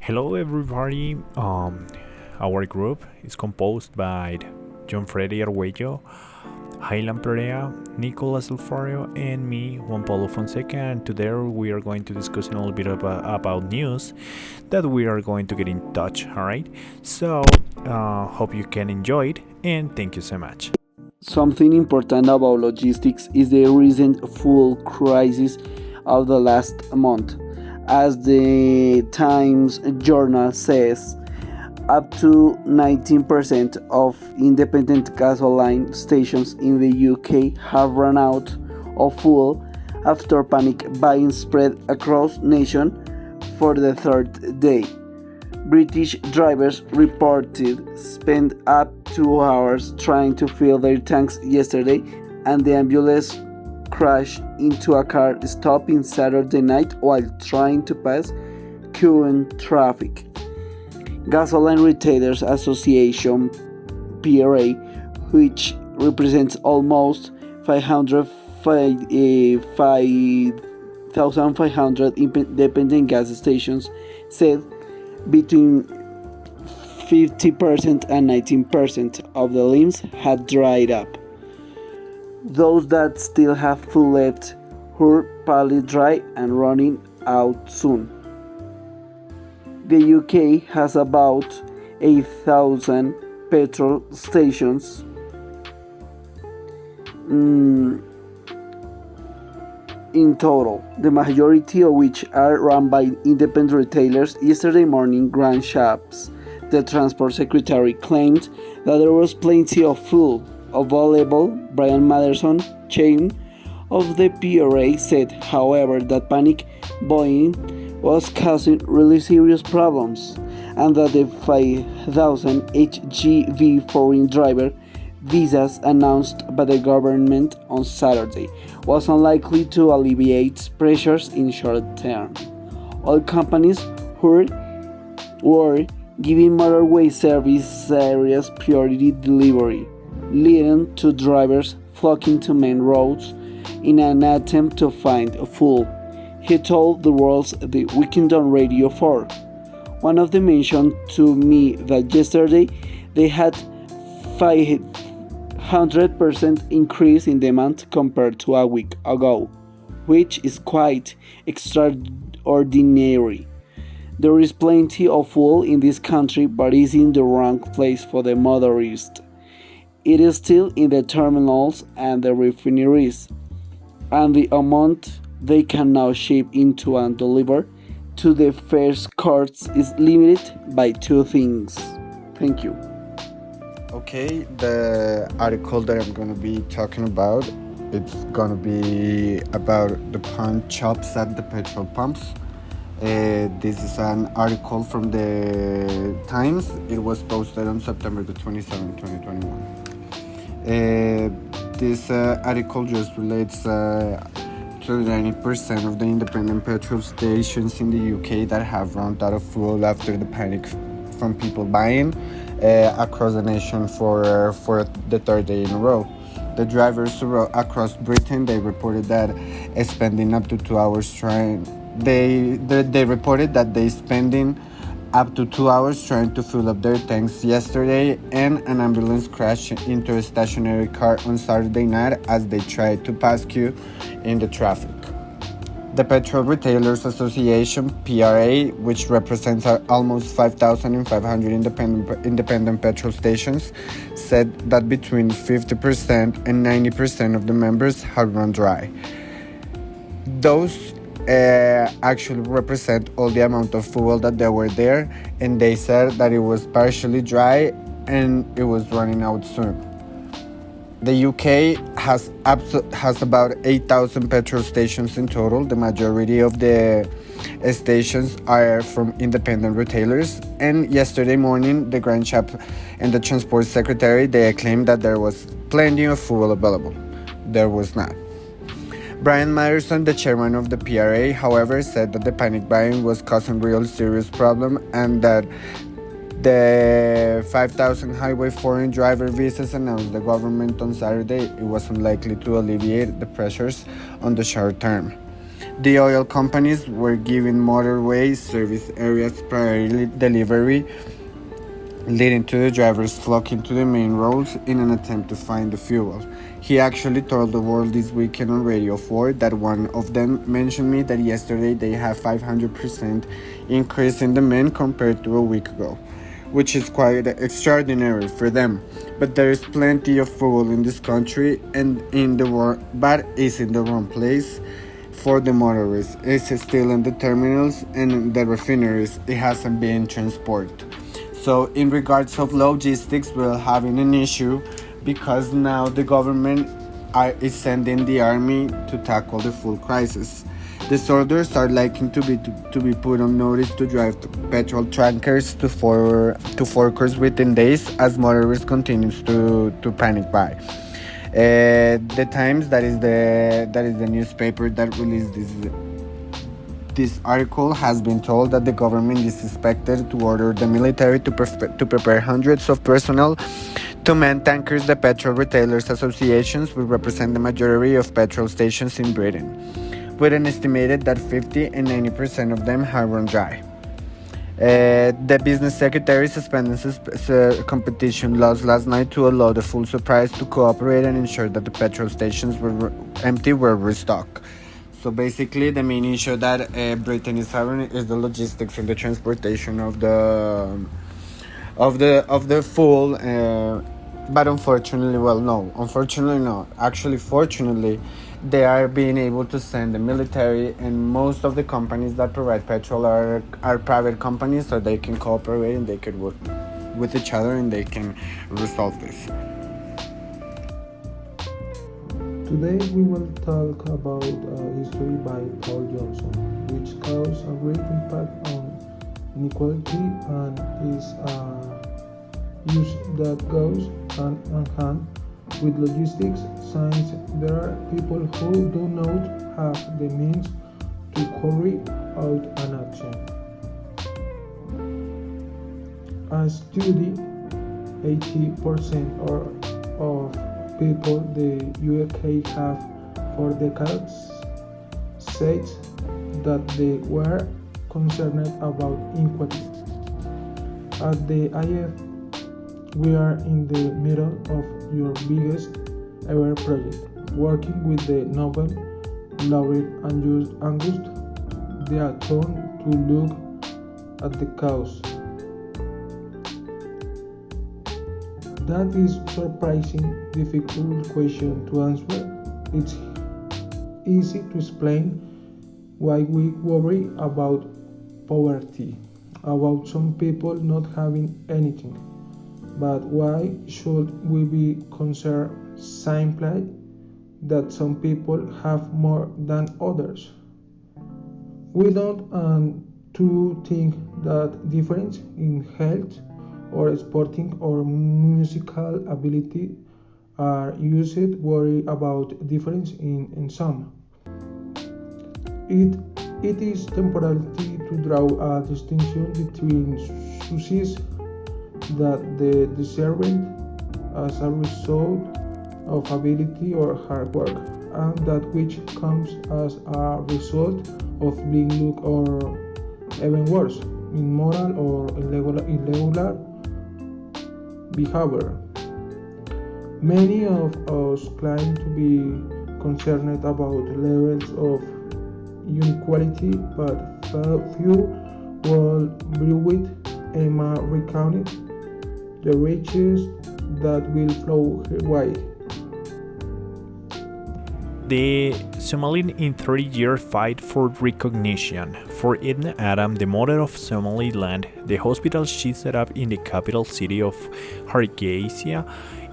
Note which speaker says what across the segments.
Speaker 1: Hello, everybody. Our group is composed by John Freddy Arguello, Highland Perea, Nicolas Alfario, and me, Juan Paulo Fonseca. And today we are going to discuss a little bit about news that we are going to get in touch. All right. So, hope you can enjoy it, and thank you so much.
Speaker 2: Something important about logistics is the recent fuel crisis of the last month. As the Times Journal says, up to 19% of independent gasoline stations in the UK have run out of fuel after panic buying spread across nation for the third day. British drivers reported spent up 2 hours trying to fill their tanks yesterday, and the ambulance crashed into a car stop in Saturday night while trying to pass current traffic. Gasoline Retailers Association (PRA), which represents almost 5,500 independent gas stations, said between 50% and 19% of the limbs had dried up. Those that still have full left are partly dry and running out soon. The UK has about 8,000 petrol stations. In total, the majority of which are run by independent retailers. Yesterday morning, Grand Shops, the Transport Secretary, claimed that there was plenty of fuel available. Brian Maderson, chairman of the PRA, said, however, that panic buying was causing really serious problems and that the 5,000 HGV foreign driver visas announced by the government on Saturday was unlikely to alleviate pressures in short term. All companies were giving motorway service areas priority delivery, leading to drivers flocking to main roads in an attempt to find a fuel, he told the world's The Weekend on Radio 4. One of them mentioned to me that yesterday they had 500% increase in demand compared to a week ago, which is quite extraordinary. There is plenty of fuel in this country, but it's in the wrong place for the motorist. It is still in the terminals and the refineries, and the amount they can now ship into and deliver to the first courts is limited by two things. Thank you.
Speaker 3: Okay, the article that I'm going to be talking about, it's going to be about the pawn shops at the petrol pumps. This is an article from the Times. It was posted on September the 27th, 2021. This article just relates to 90% of the independent petrol stations in the UK that have run out of fuel after the panic from people buying across the nation for the third day in a row. The drivers across Britain, they reported that spending up to 2 hours trying. They reported that they spending up to 2 hours trying to fill up their tanks yesterday, and an ambulance crashed into a stationary car on Saturday night as they tried to pass queue in the traffic. The Petrol Retailers Association (PRA), which represents almost 5,500 independent petrol stations, said that between 50% and 90% of the members had run dry. Those actually represent all the amount of fuel that they were there, and they said that it was partially dry and it was running out soon. The UK has about 8,000 petrol stations in total. The majority of the stations are from independent retailers, and yesterday morning the Grand Shop and the Transport Secretary, they claimed that there was plenty of fuel available. There was not. Brian Maderson, the chairman of the PRA, however, said that the panic buying was causing real serious problem and that the 5,000 highway foreign driver visas announced the government on Saturday, it was unlikely to alleviate the pressures on the short term. The oil companies were giving motorway service areas priority delivery, leading to the drivers flocking to the main roads in an attempt to find the fuel. He actually told the world this weekend on Radio 4 that one of them mentioned me that yesterday they have 500% increase in demand compared to a week ago, which is quite extraordinary for them. But there is plenty of fuel in this country and but is in the wrong place for the motorists. It's still in the terminals and the refineries. It hasn't been transported. So in regards of logistics, we're having an issue because now the government is sending the army to tackle the full crisis. The soldiers are likely to be put on notice to drive petrol tankers to forkers within days as motorists continues to panic buy. The Times, that is the newspaper that released this article, has been told that the government is expected to order the military to prepare hundreds of personnel to man tankers. The petrol retailers associations will represent the majority of petrol stations in Britain, with an estimated that 50 and 90% of them have run dry. The business secretary suspended competition laws last night to allow the full suppliers to cooperate and ensure that the petrol stations were empty were restocked. So basically, the main issue that Britain is having is the logistics and the transportation of the fuel. But unfortunately not. Actually, fortunately, they are being able to send the military, and most of the companies that provide petrol are private companies, so they can cooperate and they can work with each other and they can resolve this.
Speaker 4: Today we will talk about history by Paul Johnson, which caused a great impact on inequality and is a use that goes hand in hand with logistics, since there are people who do not have the means to carry out an action. A study, 80% of people the UK have for decades said that they were concerned about inequality. At the IF, we are in the middle of your biggest ever project, working with the Nobel laureate August Deaton to look at the cause. That is surprising difficult question to answer. It's easy to explain why we worry about poverty, about some people not having anything. But why should we be concerned simply that some people have more than others? We don't to think that difference in health or sporting or musical ability are used worry about difference in some. It is temporality to draw a distinction between success that the deserving as a result of ability or hard work, and that which comes as a result of being looked or even worse, immoral or irregular behavior. Many of us claim to be concerned about levels of inequality, but few will agree with Emma recounted the riches that will flow her way.
Speaker 1: The Somalian in 30-year fight for recognition. For Edna Adam, the mother of Somaliland, the hospital she set up in the capital city of Hargeisa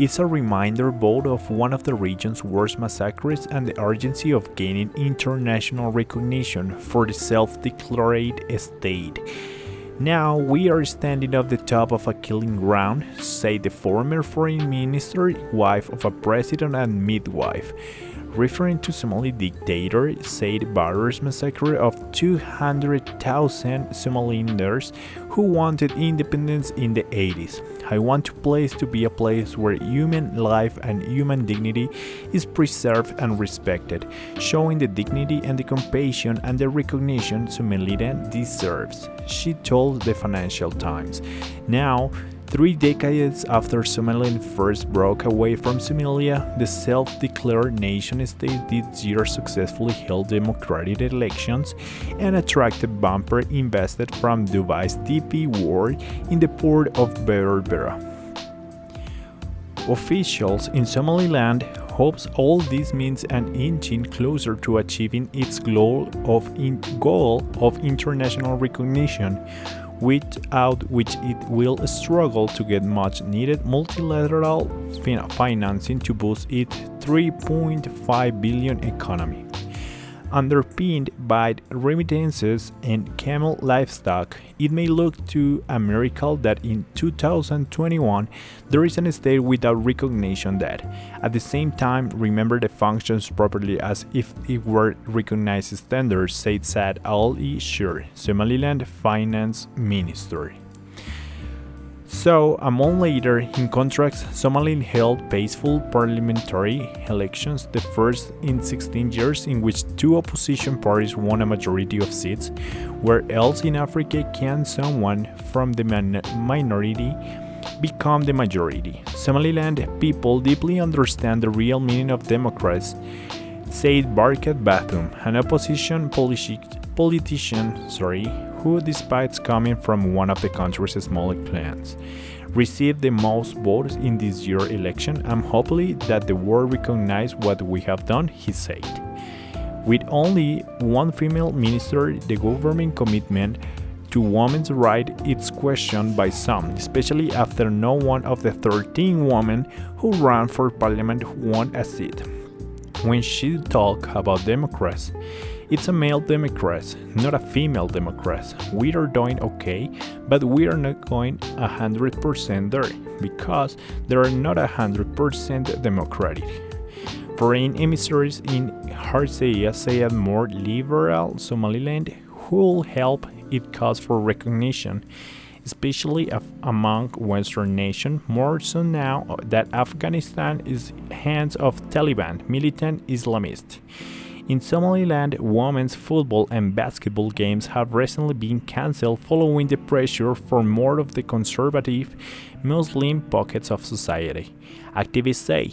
Speaker 1: is a reminder both of one of the region's worst massacres and the urgency of gaining international recognition for the self-declared state. Now we are standing at the top of a killing ground, said the former foreign minister, wife of a president and midwife. referring to Somali dictator Said Barre's massacre of 200,000 Somalilanders who wanted independence in the 80s. I want a place to be a place where human life and human dignity is preserved and respected, showing the dignity and the compassion and the recognition Somaliland deserves, she told the Financial Times. Now, 3 decades after Somaliland first broke away from Somalia, the self-declared nation-state this year successfully held democratic elections and attracted bumper investment from Dubai's DP World in the port of Berbera. Officials in Somaliland hopes all this means an inching closer to achieving its goal of international recognition, without which it will struggle to get much needed multilateral financing to boost its 3.5 billion economy. Underpinned by remittances and camel livestock, it may look to a miracle that in 2021 there is a state without recognition that, at the same time, remember the functions properly as if it were recognized standards, said Saad Al-Ishur, Somaliland Finance Minister. So, a month later, in contrast, Somaliland held peaceful parliamentary elections, the first in 16 years in which 2 opposition parties won a majority of seats. Where else in Africa can someone from the minority become the majority? Somaliland people deeply understand the real meaning of democracy, said Barkat Bathum, an opposition politician, who, despite coming from one of the country's smallest clans, received the most votes in this year's election. I'm hopeful that the world recognizes what we have done, he said. With only 1 female minister, the government commitment to women's rights is questioned by some, especially after no one of the 13 women who ran for parliament won a seat. When she talked about democracy, it's a male democracy, not a female democracy. We are doing okay, but we are not going 100% there, because they are not 100% democratic. Foreign emissaries in Hargeisa say a more liberal Somaliland will help it cause for recognition, especially among Western nations, more so now that Afghanistan is hands of Taliban militant Islamists. In Somaliland, women's football and basketball games have recently been cancelled following the pressure from more of the conservative Muslim pockets of society. Activists say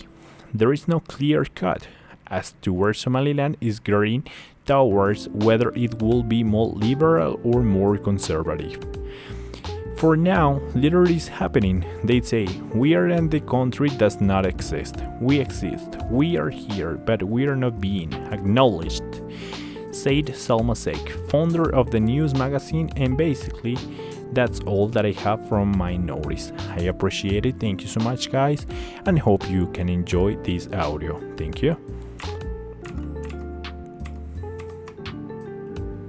Speaker 1: there is no clear cut as to where Somaliland is gearing towards, whether it will be more liberal or more conservative. For now, little is happening. They say, we are in the country does not exist. We exist. We are here, but we are not being acknowledged, said Salma Sheikh, founder of the news magazine, and basically, that's all that I have from my notice. I appreciate it. Thank you so much, guys, and hope you can enjoy this audio. Thank you.